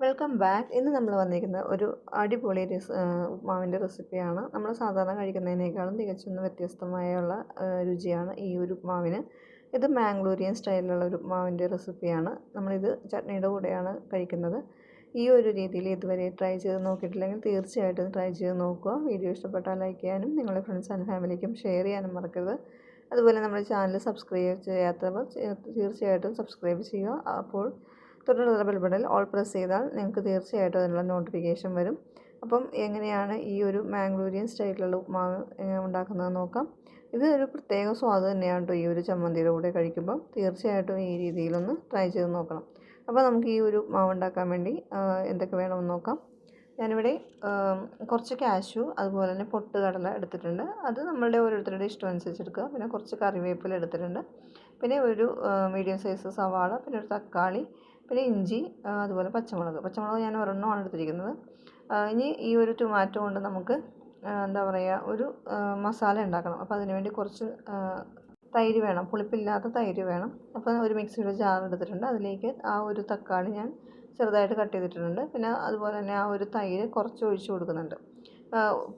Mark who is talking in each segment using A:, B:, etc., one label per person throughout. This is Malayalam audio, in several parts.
A: Welcome back. ഇന്ന് നമ്മൾ വന്നിരിക്കുന്നത് ഒരു അടിപൊളി ഉപ്മാവിൻ്റെ റെസിപ്പിയാണ്. നമ്മൾ സാധാരണ കഴിക്കുന്നതിനേക്കാളും തികച്ചൊന്ന് വ്യത്യസ്തമായുള്ള രുചിയാണ് ഈ ഒരു ഉപ്മാവിന്. ഇത് മാംഗ്ലൂരിയൻ സ്റ്റൈലിലുള്ള ഒരു ഉപ്മാവിൻ്റെ റെസിപ്പിയാണ്. നമ്മളിത് ചട്നിയുടെ കൂടെയാണ് കഴിക്കുന്നത്. ഈ ഒരു രീതിയിൽ ഇതുവരെ ട്രൈ ചെയ്ത് നോക്കിയിട്ടില്ലെങ്കിൽ തീർച്ചയായിട്ടും ട്രൈ ചെയ്ത് നോക്കുക. വീഡിയോ ഇഷ്ടപ്പെട്ടാൽ ലൈക്ക് ചെയ്യാനും നിങ്ങളുടെ ഫ്രണ്ട്സ് ആൻഡ് ഫാമിലിക്കും ഷെയർ ചെയ്യാനും മറക്കരുത്. അതുപോലെ നമ്മുടെ ചാനൽ സബ്സ്ക്രൈബ് ചെയ്യാത്തവർ തീർച്ചയായിട്ടും സബ്സ്ക്രൈബ് ചെയ്യുക. അപ്പോൾ തൊട്ടുള്ള ബെൽ ബട്ടൺ ഓൾ പ്രസ് ചെയ്താൽ നിങ്ങൾക്ക് തീർച്ചയായിട്ടും അതിനുള്ള നോട്ടിഫിക്കേഷൻ വരും. അപ്പം എങ്ങനെയാണ് ഈ ഒരു മാംഗ്ലൂരിയൻ സ്റ്റൈലിലുള്ള ഉപ്മാവ് ഉണ്ടാക്കുന്നത് നോക്കാം. ഇത് ഒരു പ്രത്യേക സ്വാദ് തന്നെയാണ് കേട്ടോ ഈ ഒരു ചമ്മന്തിയുടെ കൂടെ കഴിക്കുമ്പോൾ. തീർച്ചയായിട്ടും ഈ രീതിയിലൊന്ന് ട്രൈ ചെയ്ത് നോക്കണം. അപ്പോൾ നമുക്ക് ഈ ഒരു ഉപ്മാവ് ഉണ്ടാക്കാൻ വേണ്ടി എന്തൊക്കെ വേണമെന്ന് നോക്കാം. ഞാനിവിടെ കുറച്ച് കാഷ്യൂ അതുപോലെ തന്നെ പൊട്ടുകടല എടുത്തിട്ടുണ്ട്. അത് നമ്മളുടെ ഓരോരുത്തരുടെ ഇഷ്ടം അനുസരിച്ച് എടുക്കുക. പിന്നെ കുറച്ച് കറിവേപ്പില എടുത്തിട്ടുണ്ട്. പിന്നെ ഒരു മീഡിയം സൈസ് സവാള, പിന്നെ ഒരു തക്കാളി, പിന്നെ ഇഞ്ചി, അതുപോലെ പച്ചമുളക് ഞാൻ ഒരെണ്ണമാണ് എടുത്തിരിക്കുന്നത്. ഇനി ഈ ഒരു ടൊമാറ്റോ കൊണ്ട് നമുക്ക് എന്താ പറയുക ഒരു മസാല ഉണ്ടാക്കണം. അപ്പോൾ അതിനുവേണ്ടി കുറച്ച് തൈര് വേണം, പുളിപ്പില്ലാത്ത തൈര് വേണം. അപ്പോൾ ഒരു മിക്സിയുടെ ജാർ എടുത്തിട്ടുണ്ട്. അതിലേക്ക് ആ ഒരു തക്കാളി ഞാൻ ചെറുതായിട്ട് കട്ട് ചെയ്തിട്ടുണ്ട്. പിന്നെ അതുപോലെ തന്നെ ആ ഒരു തൈര് കുറച്ച് ഒഴിച്ച് കൊടുക്കുന്നുണ്ട്.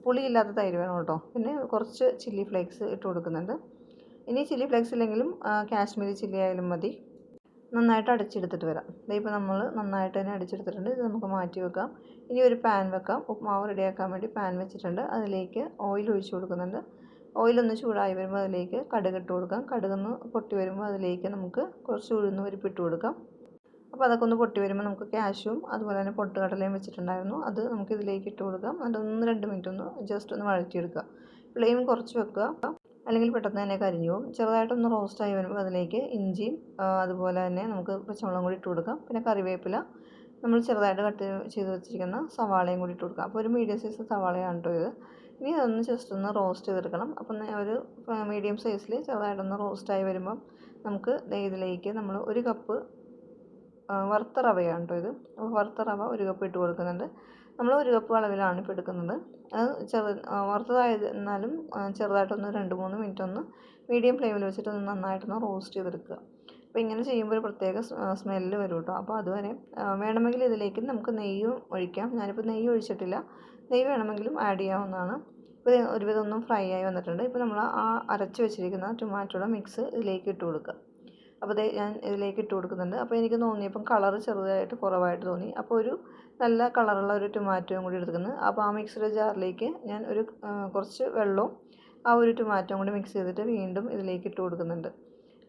A: പുളിയില്ലാത്ത തൈര് വേണം കേട്ടോ. പിന്നെ കുറച്ച് ചില്ലി ഫ്ലേക്സ് ഇട്ട് കൊടുക്കുന്നുണ്ട്. ഇനി ചില്ലി ഫ്ലേക്സ് ഇല്ലെങ്കിലും കാശ്മീരി ചില്ലി ആയാലും മതി. നന്നായിട്ട് അടിച്ചെടുത്തിട്ട് വരാം. ഇപ്പോൾ നമ്മൾ നന്നായിട്ട് തന്നെ അടിച്ചെടുത്തിട്ടുണ്ട്. ഇത് നമുക്ക് മാറ്റി വെക്കാം. ഇനി ഒരു പാൻ വെക്കാം. ഉപ്മാവ് റെഡിയാക്കാൻ വേണ്ടി പാൻ വെച്ചിട്ടുണ്ട്. അതിലേക്ക് ഓയിൽ ഒഴിച്ച് കൊടുക്കുന്നുണ്ട്. ഓയിലൊന്ന് ചൂടായി വരുമ്പോൾ അതിലേക്ക് കടുക് ഇട്ട് കൊടുക്കാം. കടുകൊന്ന് പൊട്ടി വരുമ്പോൾ അതിലേക്ക് നമുക്ക് കുറച്ച് ഉഴുന്ന് പരിപ്പ് ഇട്ട് കൊടുക്കാം. അപ്പോൾ അതൊക്കെ ഒന്ന് പൊട്ടി വരുമ്പോൾ നമുക്ക് കാഷ്യൂവും അതുപോലെ തന്നെ പൊട്ടുകടലയും വെച്ചിട്ടുണ്ടായിരുന്നു, അത് നമുക്ക് ഇതിലേക്ക് ഇട്ട് കൊടുക്കാം. അതൊന്ന് 2 മിനിറ്റ് ഒന്ന് ജസ്റ്റ് ഒന്ന് വഴറ്റിയെടുക്കുക. ഫ്ലെയിം കുറച്ച് വെക്കുക, അല്ലെങ്കിൽ പെട്ടെന്ന് തന്നെ കരിഞ്ഞു പോകും. ചെറുതായിട്ടൊന്ന് റോസ്റ്റായി വരുമ്പോൾ അതിലേക്ക് ഇഞ്ചിയും അതുപോലെ തന്നെ നമുക്ക് പച്ചമുളകും കൂടി ഇട്ട് കൊടുക്കാം. പിന്നെ കറിവേപ്പില, നമ്മൾ ചെറുതായിട്ട് കട്ട് ചെയ്ത് വെച്ചിരിക്കുന്ന സവാളയും കൂടി ഇട്ട് കൊടുക്കാം. അപ്പോൾ ഒരു മീഡിയം സൈസ് സവാളയാണ് കേട്ടോ ഇത്. ഇനി അതൊന്ന് ജസ്റ്റ് ഒന്ന് റോസ്റ്റ് ചെയ്തെടുക്കണം. അപ്പം ഒരു മീഡിയം സൈസിൽ ചെറുതായിട്ടൊന്ന് റോസ്റ്റായി വരുമ്പം നമുക്ക് ഇതിലേക്ക് നമ്മൾ 1 കപ്പ് വറുത്ത റവയാണ് കേട്ടോ ഇത്. അപ്പോൾ വറുത്ത റവ 1 കപ്പ് ഇട്ട് കൊടുക്കുന്നുണ്ട്. നമ്മൾ 1 കപ്പ് അളവിലാണ് ഇപ്പോൾ എടുക്കുന്നത്. അത് വറുത്തതായിരുന്നാലും ചെറുതായിട്ടൊന്ന് 2-3 മിനിറ്റ് ഒന്ന് മീഡിയം ഫ്ലെയിമിൽ വെച്ചിട്ട് ഒന്ന് നന്നായിട്ടൊന്ന് റോസ്റ്റ് ചെയ്തെടുക്കുക. അപ്പോൾ ഇങ്ങനെ ചെയ്യുമ്പോൾ ഒരു പ്രത്യേക സ്മെല്ല് വരും കേട്ടോ. അപ്പോൾ അതുവരെ വേണമെങ്കിൽ ഇതിലേക്ക് നമുക്ക് നെയ്യും ഒഴിക്കാം. ഞാനിപ്പോൾ നെയ്യ് ഒഴിച്ചിട്ടില്ല. നെയ്യ് വേണമെങ്കിലും ആഡ് ചെയ്യാവുന്നതാണ്. ഇപ്പോൾ ഒരുവിധം ഒന്നും ഫ്രൈ ആയി വന്നിട്ടുണ്ട്. ഇപ്പോൾ നമ്മൾ ആ അരച്ച് വെച്ചിരിക്കുന്ന ടൊമാറ്റോയുടെ മിക്സ് ഇതിലേക്ക് ഇട്ട് കൊടുക്കുക. അപ്പോൾ ഞാൻ ഇതിലേക്ക് ഇട്ട് കൊടുക്കുന്നുണ്ട്. അപ്പോൾ എനിക്ക് തോന്നിയപ്പം കളറ് ചെറുതായിട്ട് കുറവായിട്ട് തോന്നി. അപ്പോൾ ഒരു നല്ല കളറുള്ള ഒരു ടൊമാറ്റോയും കൂടി എടുക്കുന്നത്. അപ്പോൾ ആ മിക്സിയുടെ ജാറിലേക്ക് ഞാൻ ഒരു കുറച്ച് വെള്ളവും ആ ഒരു ടൊമാറ്റോയും കൂടി മിക്സ് ചെയ്തിട്ട് വീണ്ടും ഇതിലേക്ക് ഇട്ട് കൊടുക്കുന്നുണ്ട്.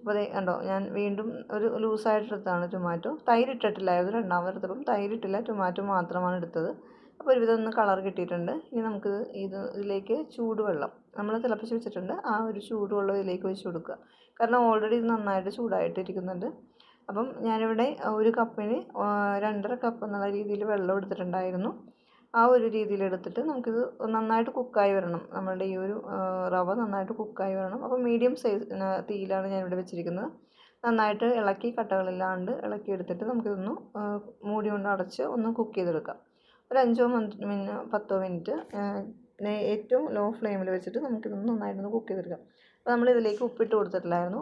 A: അപ്പോൾ കണ്ടോ, ഞാൻ വീണ്ടും ഒരു ലൂസായിട്ടെടുത്താണ് ടൊമാറ്റോ. തൈര് ഇട്ടിട്ടില്ലായിരുന്നു. രണ്ടാമത് എടുത്തപ്പം തൈരിട്ടില്ല, ടൊമാറ്റോ മാത്രമാണ് എടുത്തത്. അപ്പോൾ ഒരുവിധം ഒന്ന് കളർ കിട്ടിയിട്ടുണ്ട്. ഇനി നമുക്ക് ഇതിലേക്ക് ചൂടുവെള്ളം നമ്മൾ തിളപ്പിച്ച് വെച്ചിട്ടുണ്ട്. ആ ഒരു ചൂടുവെള്ളം ഇതിലേക്ക് ഒഴിച്ച് കൊടുക്കുക. കാരണം ഓൾറെഡി ഇത് നന്നായിട്ട് ചൂടായിട്ടിരിക്കുന്നുണ്ട്. അപ്പം ഞാനിവിടെ 1 കപ്പിന് 2.5 കപ്പ് എന്നുള്ള രീതിയിൽ വെള്ളം എടുത്തിട്ടുണ്ടായിരുന്നു. ആ ഒരു രീതിയിൽ എടുത്തിട്ട് നമുക്കിത് നന്നായിട്ട് കുക്കായി വരണം. നമ്മളുടെ ഈ ഒരു റവ നന്നായിട്ട് കുക്കായി വരണം. അപ്പോൾ മീഡിയം സൈസ് തീയിലാണ് ഞാനിവിടെ വെച്ചിരിക്കുന്നത്. നന്നായിട്ട് ഇളക്കി കട്ടകളില്ലാണ്ട് ഇളക്കി എടുത്തിട്ട് നമുക്കിതൊന്ന് മൂടി കൊണ്ട് അടച്ച് ഒന്ന് കുക്ക് ചെയ്തെടുക്കാം. ഒരു 5-10 മിനിറ്റ് ഏറ്റവും ലോ ഫ്ലെയിമിൽ വെച്ചിട്ട് നമുക്കിതൊന്ന് നന്നായിട്ടൊന്ന് കുക്ക് ചെയ്തെടുക്കാം. അപ്പോൾ നമ്മളിതിലേക്ക് ഉപ്പിട്ട് കൊടുത്തിട്ടില്ലായിരുന്നു.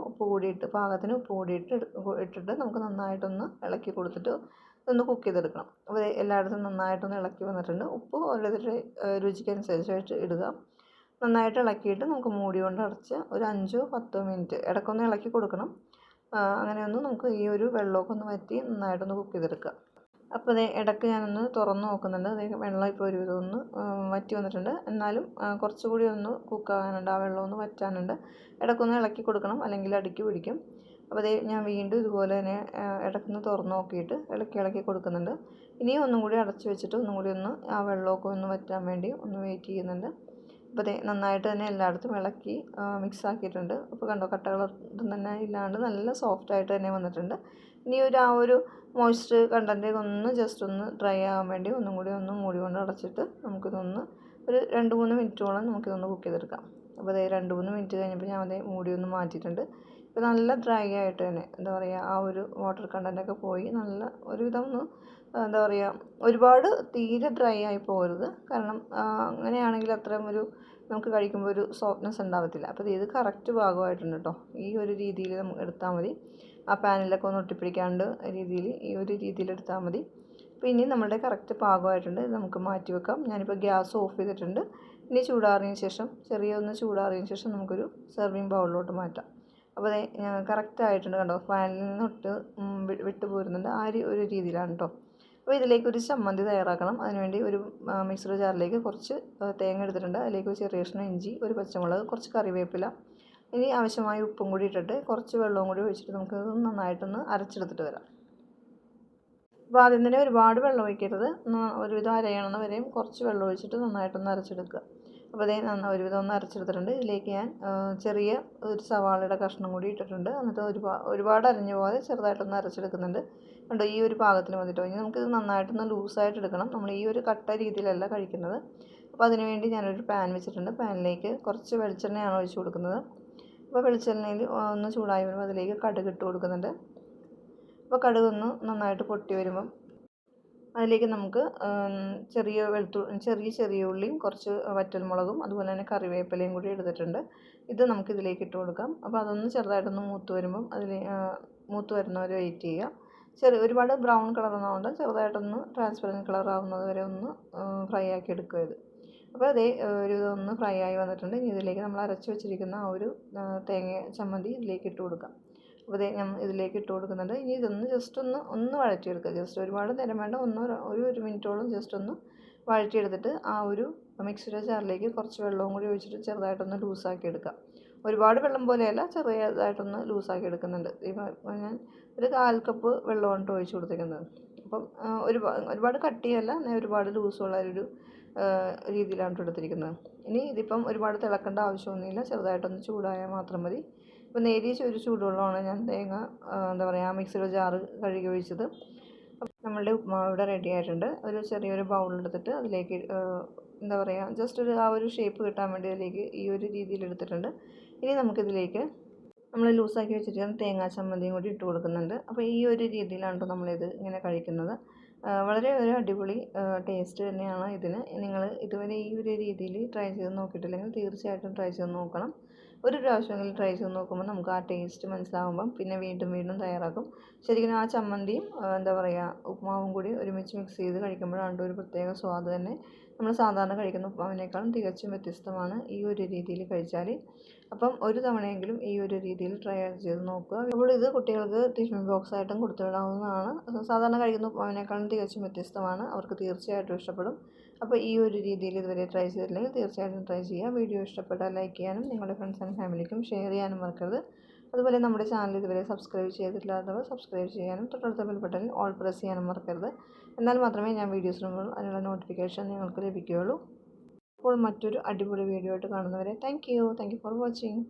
A: പാകത്തിന് ഉപ്പ് കൂടി ഇട്ടിട്ട് നമുക്ക് നന്നായിട്ടൊന്ന് ഇളക്കി കൊടുത്തിട്ട് ഒന്ന് കുക്ക് ചെയ്തെടുക്കണം. അപ്പോൾ എല്ലായിടത്തും നന്നായിട്ടൊന്ന് ഇളക്കി വന്നിട്ടുണ്ട്. ഉപ്പ് ഓരോരുത്തരുടെ രുചിക്കനുസരിച്ചായിട്ട് ഇടുക. നന്നായിട്ട് ഇളക്കിയിട്ട് നമുക്ക് മൂടി കൊണ്ട് അടച്ച് ഒരു 5-10 മിനിറ്റ് ഇടയ്ക്കൊന്ന് ഇളക്കി കൊടുക്കണം. അങ്ങനെയൊന്ന് നമുക്ക് ഈ ഒരു വെള്ളമൊക്കെ ഒന്ന് വറ്റി നന്നായിട്ടൊന്ന് കുക്ക് ചെയ്തെടുക്കുക. അപ്പോൾ ഇടയ്ക്ക് ഞാനൊന്ന് തുറന്ന് നോക്കുന്നുണ്ട്. വെള്ളം ഇപ്പോൾ ഒരുവിധം ഒന്ന് വറ്റി വന്നിട്ടുണ്ട്. എന്നാലും കുറച്ചുകൂടി ഒന്ന് കുക്കാകാനുണ്ട്, ആ വെള്ളം ഒന്ന് വറ്റാനുണ്ട്. ഇടയ്ക്കൊന്ന് ഇളക്കി കൊടുക്കണം, അല്ലെങ്കിൽ അടിക്ക് പിടിക്കും. അപ്പോൾ ഞാൻ വീണ്ടും ഇതുപോലെ തന്നെ ഇടയ്ക്കൊന്ന് തുറന്ന് നോക്കിയിട്ട് ഇളക്കി കൊടുക്കുന്നുണ്ട്. ഇനിയും ഒന്നും കൂടി അടച്ച് വെച്ചിട്ട് ഒന്നും കൂടി ഒന്ന് ആ വെള്ളമൊക്കെ ഒന്ന് വറ്റാൻ വേണ്ടി ഒന്ന് വെയിറ്റ് ചെയ്യുന്നുണ്ട്. അപ്പോൾ നന്നായിട്ട് തന്നെ എല്ലായിടത്തും ഇളക്കി മിക്സ് ആക്കിയിട്ടുണ്ട്. അപ്പോൾ കണ്ടോ, കട്ടകളൊന്നും തന്നെ ഇല്ലാണ്ട് നല്ല സോഫ്റ്റായിട്ട് തന്നെ വന്നിട്ടുണ്ട്. ഇനി ആ ഒരു മോയ്സ്ചർ കണ്ടൻറ്റ് ഒന്ന് ജസ്റ്റ് ഒന്ന് ഡ്രൈ ആകാൻ വേണ്ടി ഒന്നും കൂടി ഒന്ന് മൂടി കൊണ്ട് അടച്ചിട്ട് നമുക്കിതൊന്ന് ഒരു 2-3 മിനിറ്റോളം നമുക്കിതൊന്ന് കുക്ക് ചെയ്തെടുക്കാം. അപ്പോൾ 2-3 മിനിറ്റ് കഴിഞ്ഞപ്പോൾ ഞാൻ മൂടി ഒന്ന് മാറ്റിയിട്ടുണ്ട്. ഇപ്പോൾ നല്ല ഡ്രൈ ആയിട്ട് തന്നെ എന്താ പറയുക, ആ ഒരു വാട്ടർ കണ്ടൻറ്റൊക്കെ പോയി നല്ല ഒരുവിധം ഒന്ന് എന്താ പറയുക, ഒരുപാട് തീരെ ഡ്രൈ ആയി പോകരുത്. കാരണം അങ്ങനെയാണെങ്കിൽ അത്രയും നമുക്ക് കഴിക്കുമ്പോൾ ഒരു സോഫ്റ്റ്നെസ് ഉണ്ടാവത്തില്ല. അപ്പോൾ ഇത് കറക്റ്റ് ഭാഗമായിട്ടുണ്ട് കേട്ടോ. ഈ ഒരു രീതിയിൽ നമുക്ക് എടുത്താൽ മതി. ആ പാനിലൊക്കെ ഒന്ന് ഒട്ടിപ്പിടിക്കാണ്ട് രീതിയിൽ ഈ ഒരു രീതിയിൽ എടുത്താൽ മതി. അപ്പോൾ ഇനി നമ്മുടെ കറക്റ്റ് പാകമായിട്ടുണ്ട്. ഇത് നമുക്ക് മാറ്റി വെക്കാം. ഞാനിപ്പോൾ ഗ്യാസ് ഓഫ് ചെയ്തിട്ടുണ്ട്. ഇനി ചൂടാറിയതിന് ശേഷം ഒന്ന് ചൂടാറിയതിന് ശേഷം നമുക്കൊരു സെർവിങ് ബൗളിലോട്ട് മാറ്റാം. അപ്പോൾ അതേ കറക്റ്റ് ആയിട്ടുണ്ട് കണ്ടോ. ഫാനിൽ നിന്നൊട്ട് വിട്ട് പോരുന്നുണ്ട്. ആ ഒരു രീതിയിലാണ് കേട്ടോ. അപ്പോൾ ഇതിലേക്കൊരു ചമ്മന്തി തയ്യാറാക്കണം. അതിനുവേണ്ടി ഒരു മിക്സർ ജാറിലേക്ക് കുറച്ച് തേങ്ങ എടുത്തിട്ടുണ്ട്. അതിലേക്ക് ഒരു ചെറിയ കഷ്ണം ഇഞ്ചി, ഒരു പച്ചമുളക്, കുറച്ച് കറിവേപ്പില, ഇനി ആവശ്യമായ ഉപ്പും കൂടി ഇട്ടിട്ട് കുറച്ച് വെള്ളവും കൂടി ഒഴിച്ചിട്ട് നമുക്കത് നന്നായിട്ടൊന്ന് അരച്ചെടുത്തിട്ട് വരാം. അപ്പോൾ ആദ്യം തന്നെ ഒരുപാട് വെള്ളം ഒഴിക്കരുത്. ഒരുവിധം അരയണമെന്ന് വരെയും കുറച്ച് വെള്ളം ഒഴിച്ചിട്ട് നന്നായിട്ടൊന്ന് അരച്ചെടുക്കുക. അപ്പോൾ അതേ ഒരുവിധം ഒന്ന് അരച്ചെടുത്തിട്ടുണ്ട്. ഇതിലേക്ക് ഞാൻ ചെറിയ ഒരു സവാളയുടെ കഷ്ണം കൂടി ഇട്ടിട്ടുണ്ട്. എന്നിട്ട് ഒരുപാട് അരഞ്ഞു പോകാതെ ചെറുതായിട്ടൊന്ന് അരച്ചെടുക്കുന്നുണ്ട്. കണ്ടോ, ഈ ഒരു പാകത്തിന് വന്നിട്ട് കഴിഞ്ഞാൽ നമുക്കിത് നന്നായിട്ടൊന്ന് ലൂസായിട്ട് എടുക്കണം. നമ്മൾ ഈ ഒരു കട്ട രീതിയിലല്ല കഴിക്കുന്നത്. അപ്പോൾ അതിനുവേണ്ടി ഞാനൊരു പാൻ വെച്ചിട്ടുണ്ട്. പാനിലേക്ക് കുറച്ച് വെളിച്ചെണ്ണയാണ് ഒഴിച്ച് കൊടുക്കുന്നത്. അപ്പോൾ വെളിച്ചെണ്ണയിൽ ഒന്ന് ചൂടായി വരുമ്പോൾ അതിലേക്ക് കടുക് ഇട്ട് കൊടുക്കുന്നുണ്ട്. അപ്പോൾ കടുകൊന്ന് നന്നായിട്ട് പൊട്ടി വരുമ്പം അതിലേക്ക് നമുക്ക് ചെറിയ ഉള്ളിയും കുറച്ച് വറ്റൽമുളകും അതുപോലെ തന്നെ കറിവേപ്പിലയും കൂടി എടുത്തിട്ടുണ്ട്. ഇത് നമുക്ക് ഇതിലേക്ക് ഇട്ട് കൊടുക്കാം. അപ്പോൾ അതൊന്ന് ചെറുതായിട്ടൊന്ന് മൂത്ത് വരുമ്പം മൂത്ത് വരുന്നവരെ വെയിറ്റ് ചെയ്യുക. ഒരുപാട് ബ്രൗൺ കളറൊന്നും ആവണ്ട, ചെറുതായിട്ടൊന്ന് ട്രാൻസ്പെറൻറ്റ് കളർ ആവുന്നത് വരെ ഒന്ന് ഫ്രൈ ആക്കി എടുക്കുക ഇത്. അപ്പോൾ ഇതൊന്ന് ഫ്രൈ ആയി വന്നിട്ടുണ്ട്. ഇനി ഇതിലേക്ക് നമ്മൾ അരച്ച് വെച്ചിരിക്കുന്ന ആ ഒരു തേങ്ങ ചമ്മന്തി ഇതിലേക്ക് ഇട്ട് കൊടുക്കാം. അപ്പോൾ ഞാൻ ഇതിലേക്ക് ഇട്ട് കൊടുക്കുന്നുണ്ട്. ഇനി ഇതൊന്ന് ജസ്റ്റ് ഒന്ന് വഴറ്റിയെടുക്കുക. ജസ്റ്റ് ഒരുപാട് നേരം വേണ്ട, ഒരു മിനിറ്റോളം ജസ്റ്റ് ഒന്ന് വഴറ്റിയെടുത്തിട്ട് ആ ഒരു മിക്സിയുടെ ജാറിലേക്ക് കുറച്ച് വെള്ളവും കൂടി ഒഴിച്ചിട്ട് ചെറുതായിട്ടൊന്ന് ലൂസാക്കി എടുക്കുക. ഒരുപാട് വെള്ളം പോലെയല്ല, ചെറുതായിട്ടൊന്ന് ലൂസാക്കി എടുക്കുന്നുണ്ട്. ഞാൻ ഒരു 1/4 കപ്പ് വെള്ളമാണ് ഒഴിച്ച് കൊടുത്തിരിക്കുന്നത്. അപ്പം ഒരുപാട് കട്ടിയല്ല, ഒരുപാട് ലൂസുള്ള ഒരു രീതിയിലാണ് എടുത്തിരിക്കുന്നത്. ഇനി ഇതിപ്പം ഒരുപാട് തിളക്കേണ്ട ആവശ്യമൊന്നുമില്ല, ചെറുതായിട്ടൊന്ന് ചൂടായാൽ മാത്രം മതി. ഇപ്പോൾ നേരിയ ഒരു ചൂടുവെള്ളമാണ് ഞാൻ മിക്സിയുടെ ജാറ് കഴുകി ഒഴിച്ചത്. നമ്മളുടെ ഉപ്മാവ് ഇവിടെ റെഡി ആയിട്ടുണ്ട്. ചെറിയൊരു ബൗളെടുത്തിട്ട് അതിലേക്ക് ജസ്റ്റ് ആ ഒരു ഷേപ്പ് കിട്ടാൻ വേണ്ടി അതിലേക്ക് ഈ ഒരു രീതിയിൽ എടുത്തിട്ടുണ്ട്. ഇനി നമുക്കിതിലേക്ക് നമ്മൾ ലൂസാക്കി വെച്ചിരിക്കുന്ന തേങ്ങാ ചമ്മന്തിയും കൂടി ഇട്ട് കൊടുക്കുന്നുണ്ട്. അപ്പോൾ ഈ ഒരു രീതിയിലാണ് നമ്മളിത് ഇങ്ങനെ കഴിക്കുന്നത്. വളരെ ഒരു അടിപൊളി ടേസ്റ്റ് തന്നെയാണ് ഇതിന്. നിങ്ങൾ ഇതുവരെ ഈ ഒരു രീതിയിൽ ട്രൈ ചെയ്ത് നോക്കിയിട്ടില്ലെങ്കിൽ തീർച്ചയായിട്ടും ട്രൈ ചെയ്ത് നോക്കണം. ഒരു പ്രാവശ്യമെങ്കിലും ട്രൈ ചെയ്ത് നോക്കുമ്പോൾ നമുക്ക് ആ ടേസ്റ്റ് മനസ്സിലാകുമ്പം പിന്നെ വീണ്ടും തയ്യാറാക്കും. ശരിക്കും ആ ചമ്മന്തിയും ഉപ്മാവും കൂടി ഒരുമിച്ച് മിക്സ് ചെയ്ത് കഴിക്കുമ്പോഴാണ് ഒരു പ്രത്യേക സ്വാദ് തന്നെ. നമ്മൾ സാധാരണ കഴിക്കുന്ന ഉപ്മാവിനേക്കാളും തികച്ചും വ്യത്യസ്തമാണ് ഈ ഒരു രീതിയിൽ കഴിച്ചാൽ. അപ്പം ഒരു തവണയെങ്കിലും ഈ ഒരു രീതിയിൽ ട്രൈ ചെയ്ത് നോക്കുക. അപ്പോൾ ഇത് കുട്ടികൾക്ക് ടിഫിൻ ബോക്സ് ആയിട്ടും കൊടുത്തു വിടാവുന്നതാണ്. സാധാരണ കഴിക്കുന്ന ഉപ്മാവിനേക്കാളും തികച്ചും വ്യത്യസ്തമാണ്. അവർക്ക് തീർച്ചയായിട്ടും ഇഷ്ടപ്പെടും. അപ്പോൾ ഈ ഒരു രീതിയിൽ ഇതുവരെ ട്രൈ ചെയ്തിട്ടില്ലെങ്കിൽ തീർച്ചയായിട്ടും ട്രൈ ചെയ്യുക. വീഡിയോ ഇഷ്ടപ്പെട്ടാൽ ലൈക്ക് ചെയ്യാനും നിങ്ങളുടെ ഫ്രണ്ട്സ് ആൻഡ് ഫാമിലിക്കും ഷെയർ ചെയ്യാനും മറക്കരുത്. അതുപോലെ നമ്മുടെ ചാനൽ ഇതുവരെ സബ്സ്ക്രൈബ് ചെയ്തിട്ടില്ലാത്തവർ സബ്സ്ക്രൈബ് ചെയ്യാനും തൊട്ടടുത്ത ബെൽ ബട്ടണിൽ ഓൾ പ്രസ് ചെയ്യാനും മറക്കരുത്. എന്നാൽ മാത്രമേ ഞാൻ വീഡിയോസ് ഇടുമ്പോൾ അതിനുള്ള നോട്ടിഫിക്കേഷൻ നിങ്ങൾക്ക് ലഭിക്കുകയുള്ളൂ. അപ്പോൾ മറ്റൊരു അടിപൊളി വീഡിയോ ആയിട്ട് കാണുന്നവരെ താങ്ക് യു ഫോർ വാച്ചിങ്.